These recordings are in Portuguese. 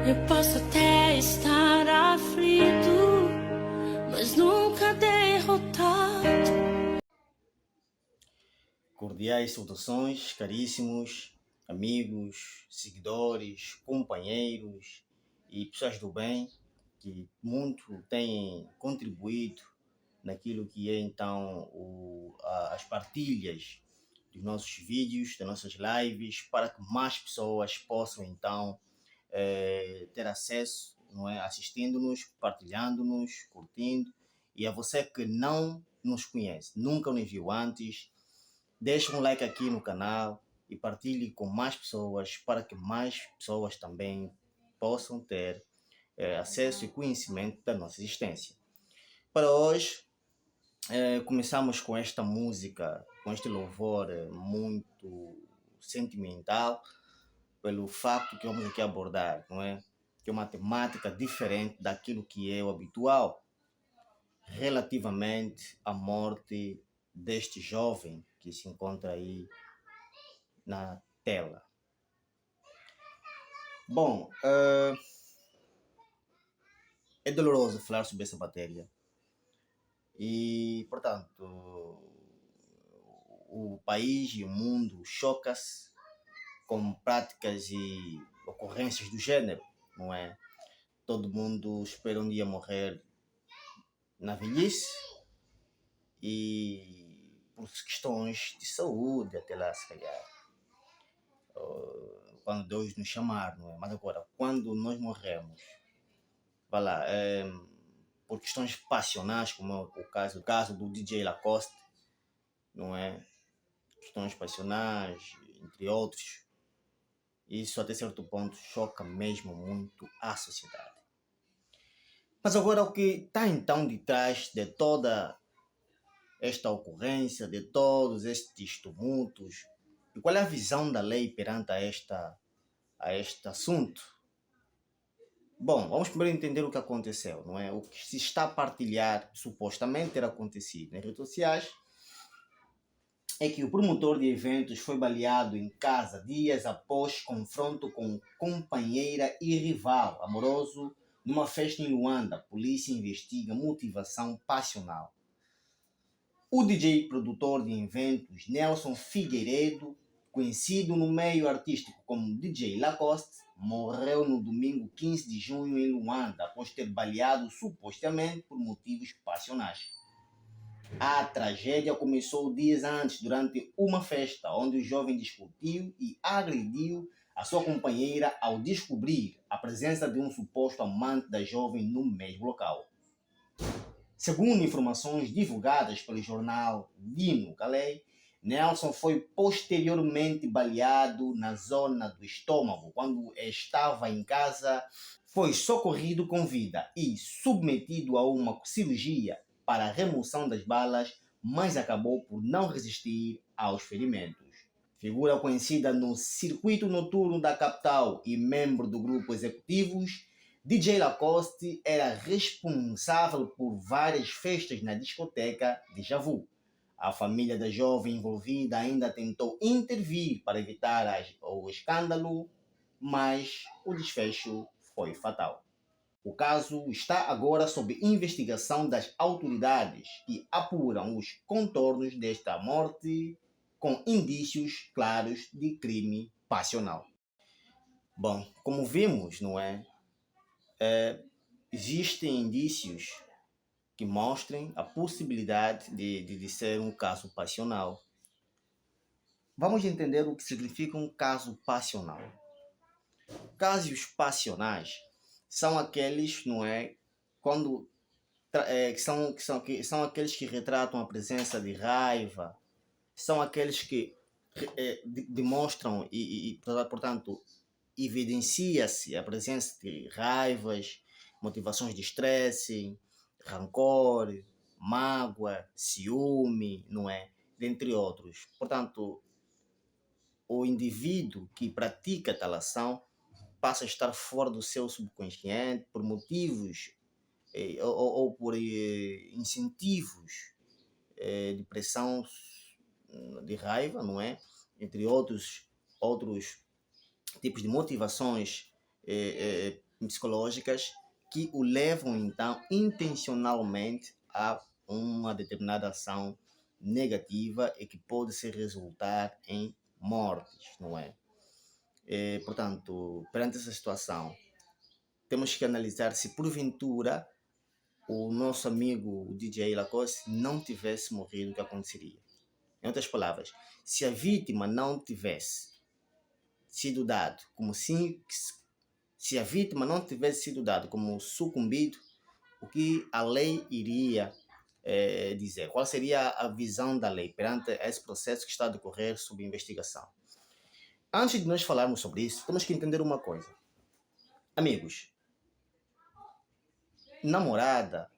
Eu posso até estar aflito, mas nunca derrotado. Cordiais saudações, caríssimos amigos, seguidores, companheiros e pessoas do bem que muito têm contribuído naquilo que é então as partilhas dos nossos vídeos, das nossas lives, para que mais pessoas possam então ter acesso, não é? Assistindo-nos, partilhando-nos, curtindo. E a você que não nos conhece, nunca nos viu antes, deixe um like aqui no canal e partilhe com mais pessoas para que mais pessoas também possam ter acesso e conhecimento da nossa existência. Para hoje, começamos com esta música, com este louvor muito sentimental, pelo facto que vamos aqui abordar, não é? Que é uma temática diferente daquilo que é o habitual, relativamente à morte deste jovem que se encontra aí na tela. Bom, é doloroso falar sobre essa matéria e, portanto, o país e o mundo choca-se com práticas e ocorrências do gênero, não é? Todo mundo espera um dia morrer na velhice e por questões de saúde, até lá se calhar, quando Deus nos chamar, não é? Mas agora, quando nós morremos, vai lá, por questões passionais, como é o caso do DJ Lacoste, não é? Questões passionais, entre outros, isso até certo ponto choca mesmo muito a sociedade. Mas agora o que está então de trás de toda esta ocorrência, de todos estes tumultos, e qual é a visão da lei perante a este assunto? Bom, vamos primeiro entender o que aconteceu, não é? O que se está a partilhar, supostamente ter acontecido nas redes sociais, é que o promotor de eventos foi baleado em casa dias após confronto com companheira e rival amoroso numa festa em Luanda. A polícia investiga motivação passional. O DJ produtor de eventos Nelson Figueiredo, conhecido no meio artístico como DJ Lacoste, morreu no domingo 15 de junho em Luanda após ter baleado supostamente por motivos passionais. A tragédia começou dias antes, durante uma festa, onde o jovem discutiu e agrediu a sua companheira ao descobrir a presença de um suposto amante da jovem no mesmo local. Segundo informações divulgadas pelo jornal Dino Calei, Nelson foi posteriormente baleado na zona do estômago quando estava em casa, foi socorrido com vida e submetido a uma cirurgia para a remoção das balas, mas acabou por não resistir aos ferimentos. Figura conhecida no circuito noturno da capital e membro do grupo Executivos, DJ Lacoste era responsável por várias festas na discoteca Déjà Vu. A família da jovem envolvida ainda tentou intervir para evitar o escândalo, mas o desfecho foi fatal. O caso está agora sob investigação das autoridades que apuram os contornos desta morte com indícios claros de crime passional. Bom, como vimos, não é? Existem indícios que mostrem a possibilidade de ser um caso passional. Vamos entender o que significa um caso passional. Casos passionais são aqueles, não é, quando que são aqueles que retratam a presença de raiva, são aqueles que demonstram portanto, evidencia-se a presença de raivas, motivações de estresse, rancor, mágoa, ciúme, não é? Dentre outros. Portanto, o indivíduo que pratica tal ação passa a estar fora do seu subconsciente por motivos ou por incentivos de pressão, de raiva, não é? Entre outros tipos de motivações psicológicas que o levam, então, intencionalmente a uma determinada ação negativa e que pode se resultar em mortes, não é? Portanto, perante essa situação, temos que analisar se porventura o nosso amigo o DJ Lacoste não tivesse morrido, o que aconteceria? Em outras palavras, se a vítima não tivesse sido dado como se a vítima não tivesse sido dado como sucumbido, o que a lei iria dizer? Qual seria a visão da lei perante esse processo que está a decorrer sob investigação? Antes de nós falarmos sobre isso, temos que entender uma coisa. Amigos, namorada,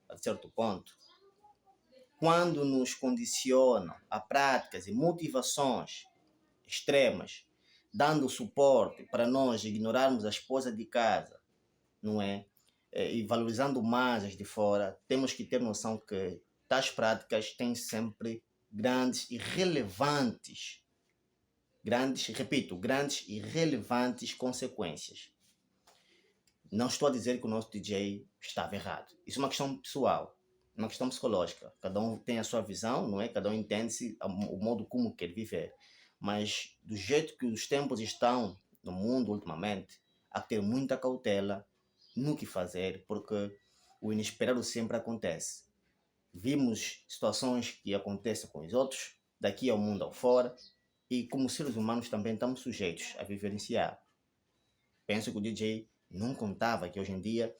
a certo ponto, quando nos condicionam a práticas e motivações extremas, dando suporte para nós ignorarmos a esposa de casa, não é? E valorizando mais as de fora, temos que ter noção que tais práticas têm sempre grandes e relevantes consequências. Não estou a dizer que o nosso DJ estava errado. Isso é uma questão pessoal, uma questão psicológica. Cada um tem a sua visão, não é? Cada um entende-se o modo como quer viver. Mas do jeito que os tempos estão no mundo ultimamente, há que ter muita cautela no que fazer, porque o inesperado sempre acontece. Vimos situações que acontecem com os outros, daqui ao mundo ao fora, e como seres humanos também estamos sujeitos a vivenciar. Penso que o DJ não contava que hoje em dia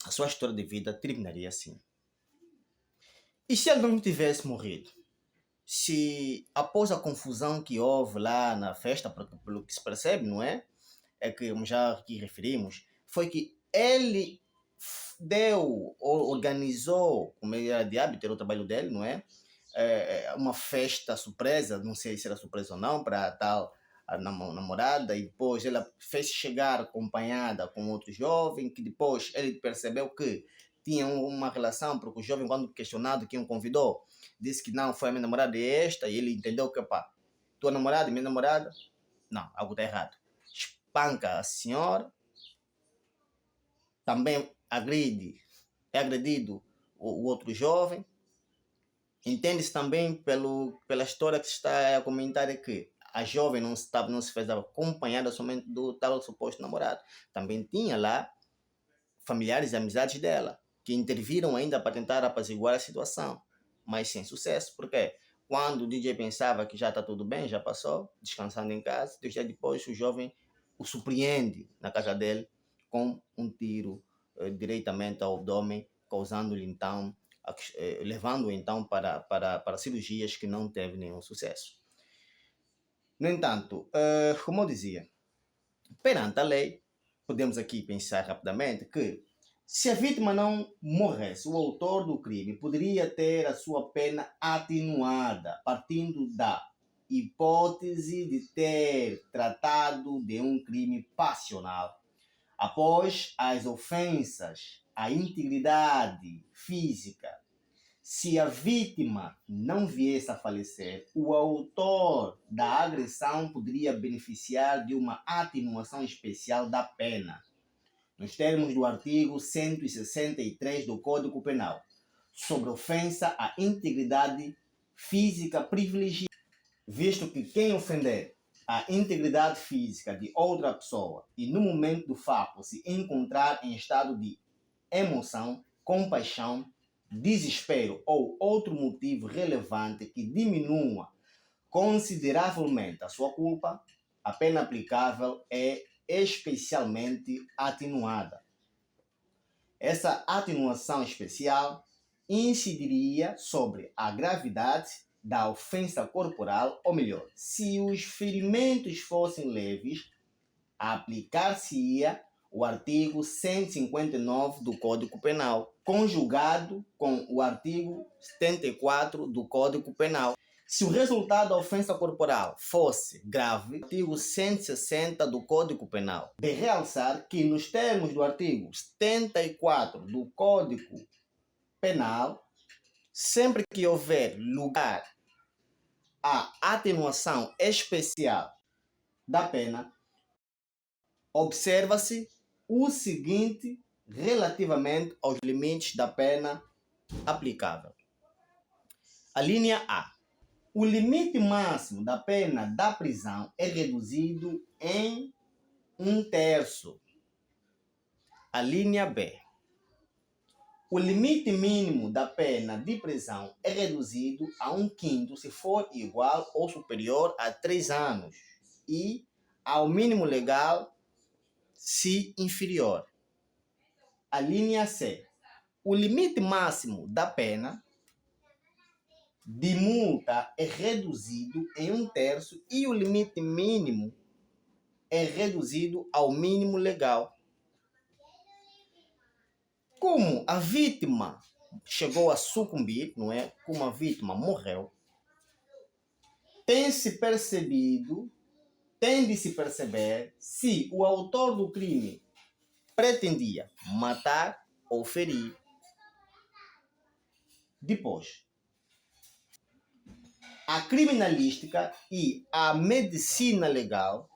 a sua história de vida terminaria assim. E se ele não tivesse morrido? Se após a confusão que houve lá na festa, pelo que se percebe, não é? É que já aqui referimos, foi que ele organizou, como ele era de hábito, era o trabalho dele, não é? Uma festa surpresa, não sei se era surpresa ou não, para tal a namorada, e depois ela fez chegar acompanhada com outro jovem, que depois ele percebeu que tinha uma relação, porque o jovem, quando questionado quem o convidou, disse que não, foi a minha namorada esta, e ele entendeu que, pá, tua namorada e minha namorada, não, algo está errado. Espanca a senhora, também é agredido o outro jovem. Entende-se também pela história que se está a comentar é que a jovem não se fez acompanhada somente do tal suposto namorado. Também tinha lá familiares e amizades dela, que interviram ainda para tentar apaziguar a situação, mas sem sucesso. Por quê? Quando o DJ pensava que já está tudo bem, já passou, descansando em casa, 2 dias depois o jovem o surpreende na casa dele com um tiro diretamente ao abdômen, causando-lhe então, levando-o então para cirurgias que não teve nenhum sucesso. No entanto, como eu dizia, perante a lei, podemos aqui pensar rapidamente que se a vítima não morresse, o autor do crime poderia ter a sua pena atenuada, partindo da hipótese de ter tratado de um crime passional. Após as ofensas à integridade física, se a vítima não viesse a falecer, o autor da agressão poderia beneficiar de uma atenuação especial da pena, nos termos do artigo 163 do Código Penal, sobre ofensa à integridade física privilegiada, visto que quem ofender a integridade física de outra pessoa e no momento do fato se encontrar em estado de emoção, compaixão, desespero ou outro motivo relevante que diminua consideravelmente a sua culpa, a pena aplicável é especialmente atenuada. Essa atenuação especial incidiria sobre a gravidade da ofensa corporal, ou melhor, se os ferimentos fossem leves, aplicar-se-ia o artigo 159 do Código Penal, conjugado com o artigo 74 do Código Penal. Se o resultado da ofensa corporal fosse grave, o artigo 160 do Código Penal. De realçar que, nos termos do artigo 74 do Código Penal, sempre que houver lugar à atenuação especial da pena, observa-se o seguinte relativamente aos limites da pena aplicável. A linha A. O limite máximo da pena da prisão é reduzido em 1/3. A linha B. O limite mínimo da pena de prisão é reduzido a 1/5 se for igual ou superior a 3 anos e ao mínimo legal se inferior. A linha C. O limite máximo da pena de multa é reduzido em 1/3 e o limite mínimo é reduzido ao mínimo legal. Como a vítima chegou a sucumbir, não é? Como a vítima morreu, tem de se perceber se o autor do crime pretendia matar ou ferir. Depois, a criminalística e a medicina legal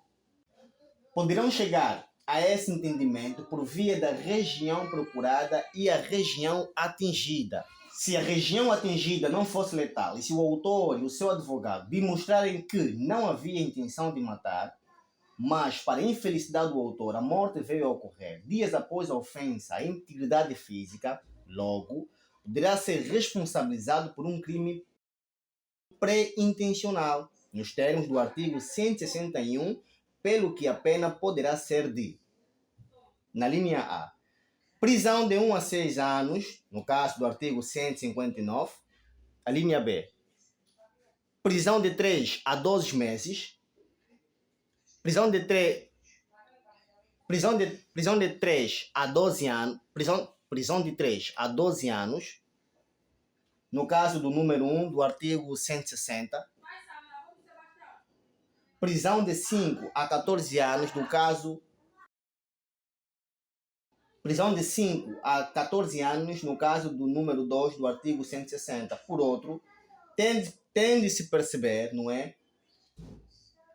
poderão chegar a esse entendimento por via da região procurada e a região atingida. Se a região atingida não fosse letal e se o autor e o seu advogado demonstrarem que não havia intenção de matar, mas, para a infelicidade do autor, a morte veio a ocorrer dias após a ofensa à integridade física, logo, poderá ser responsabilizado por um crime pré-intencional, nos termos do artigo 161, pelo que a pena poderá ser de, na linha A, prisão de 1 a 6 anos, no caso do artigo 159, a linha B, prisão de 3 a 12 meses, prisão de 3 a 12 anos, prisão de 3 a 12 anos, no caso do número 1 do artigo 160, prisão de 5 a 14 anos, no caso prisão de 5 a 14 anos, no caso do número 2 do artigo 160. Por outro, tem de se perceber, não é?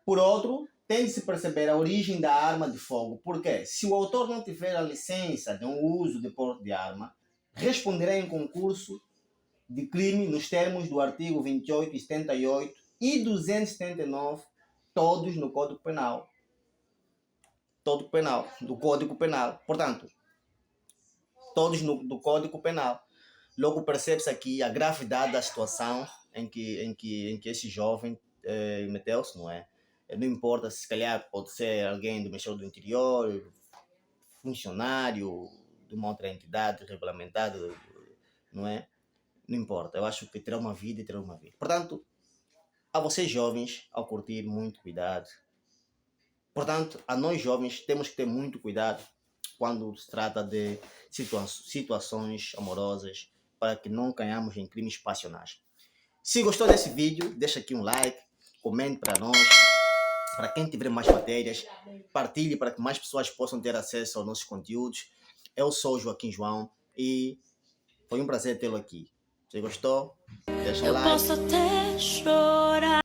Por outro, tem de se perceber a origem da arma de fogo, porque se o autor não tiver a licença de um uso de porte de arma, responderá em concurso de crime nos termos do artigo 28, 78 e 279, todos no Código Penal. Do Código Penal. Portanto, todos do Código Penal. Logo percebe-se aqui a gravidade da situação em que esse jovem meteu-se, não é? Não importa, se calhar pode ser alguém do Ministério do Interior, funcionário de uma outra entidade regulamentada, não é? Não importa, eu acho que terá uma vida e terá uma vida. Portanto, a vocês jovens, ao curtir, muito cuidado. Portanto, a nós jovens temos que ter muito cuidado quando se trata de situações amorosas, para que não caiamos em crimes passionais. Se gostou desse vídeo, deixa aqui um like, comente para nós. Para quem tiver mais matérias, partilhe para que mais pessoas possam ter acesso aos nossos conteúdos. Eu sou o Joaquim João e foi um prazer tê-lo aqui. Se gostou, deixa um like. Eu posso até chorar.